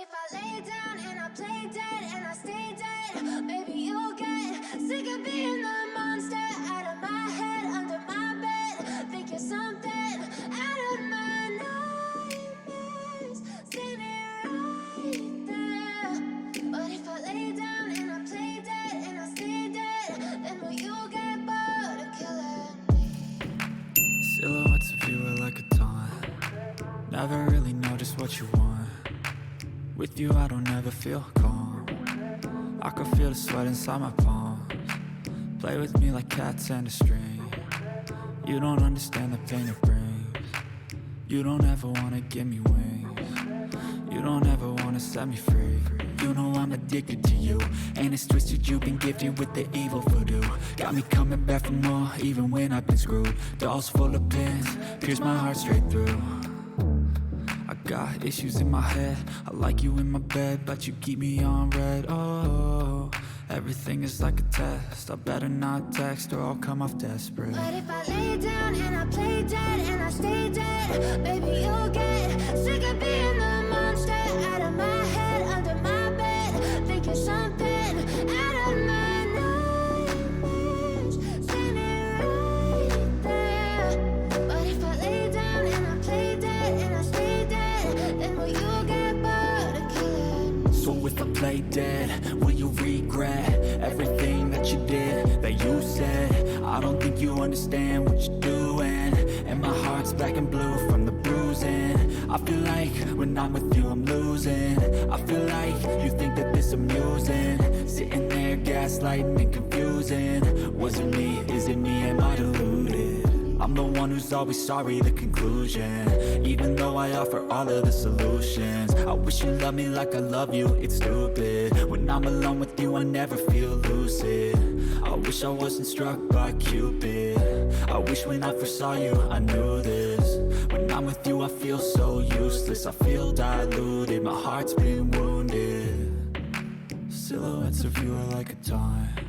if I lay down and I play dead and I stay dead, baby, you'll get sick of being the monster out of my head, under my bed. Think you're something out of my nightmares, standing right there. But if I lay down and I play dead and I stay dead, then will you get bored of killing me? Silhouettes of you are like a taunt. Never really know just what you want. With you I don't ever feel calm. I can feel the sweat inside my palms. Play with me like cats and a string. You don't understand the pain it brings. You don't ever wanna give me wings. You don't ever wanna set me free. You know I'm addicted to you, and it's twisted, you've been gifted with the evil voodoo. Got me coming back for more, even when I've been screwed. Dolls full of pins, pierce my heart straight through. I got issues in my head, I like you in my bed, but you keep me on red. Oh, everything is like a test, I better not text or I'll come off desperate. But if I lay down and I play dead and I stay dead, baby, you'll get sick of being the monster out of my head, under my bed. Think you're something out of my nightmares, standing right there. But if I lay down and I play dead and I stay dead, then will you get bored of killing me? So if I play dead, will you regret everything that you did, that you said? I don't think you understand what you're doing, and my heart's black and blue from the bruising. I feel like when I'm with you I'm losing. I feel like you think that this amusing, sitting there gaslighting and confusing. Was it me? Is it me? Am I deluded? I'm the one who's always sorry, the conclusion, even though I offer all of the solutions. I wish you loved me like I love you, it's stupid. When I'm alone with you I never feel lucid. I wish I wasn't struck by Cupid. I wish when I first saw you I knew this. When I'm with you I feel so useless, I feel diluted, my heart's been wounded. Silhouettes of you are like a taunt.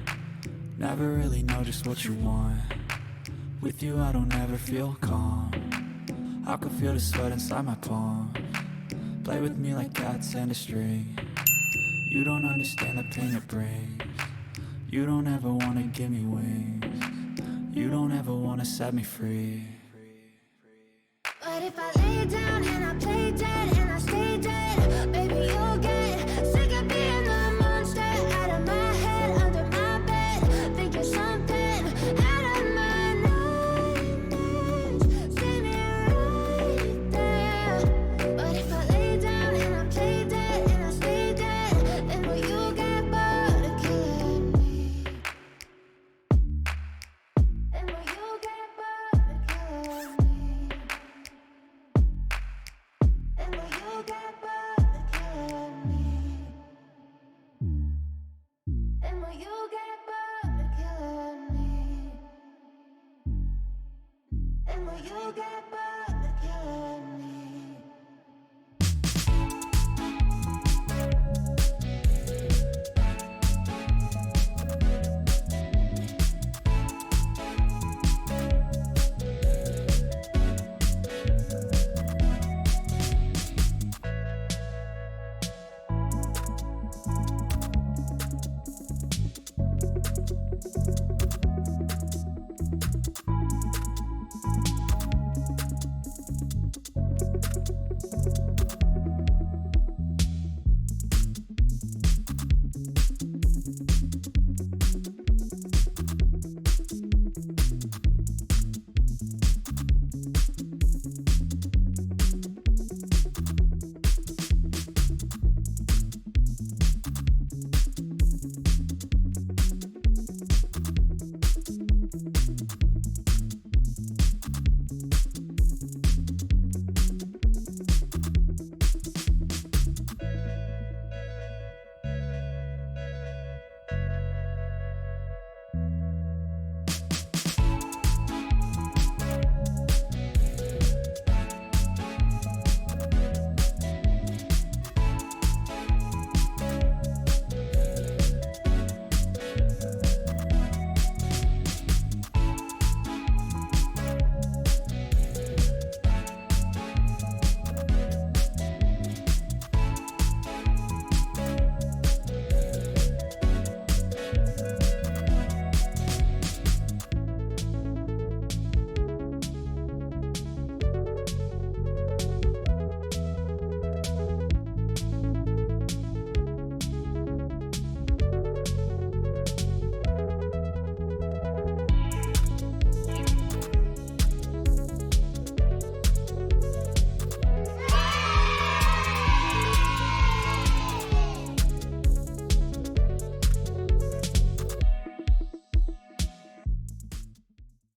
Never really know just what you want. With you I don't ever feel calm. I can feel the sweat inside my palms. Play with me like cats and a string. You don't understand the pain it brings. You don't ever wanna give me wings. You don't ever wanna set me free. But if I lay down and I play dead and I stay dead, baby, you'll get sick of being the monster out of my head, under my bed. Think you're something out of my nightmares, standing right there. But if I lay down and I play dead and I stay dead, then will you get bored of killing me? Then will you get bored of killing me? And will you get bored of killing me? And will you get bored of killing me? And will you get bored of killing me?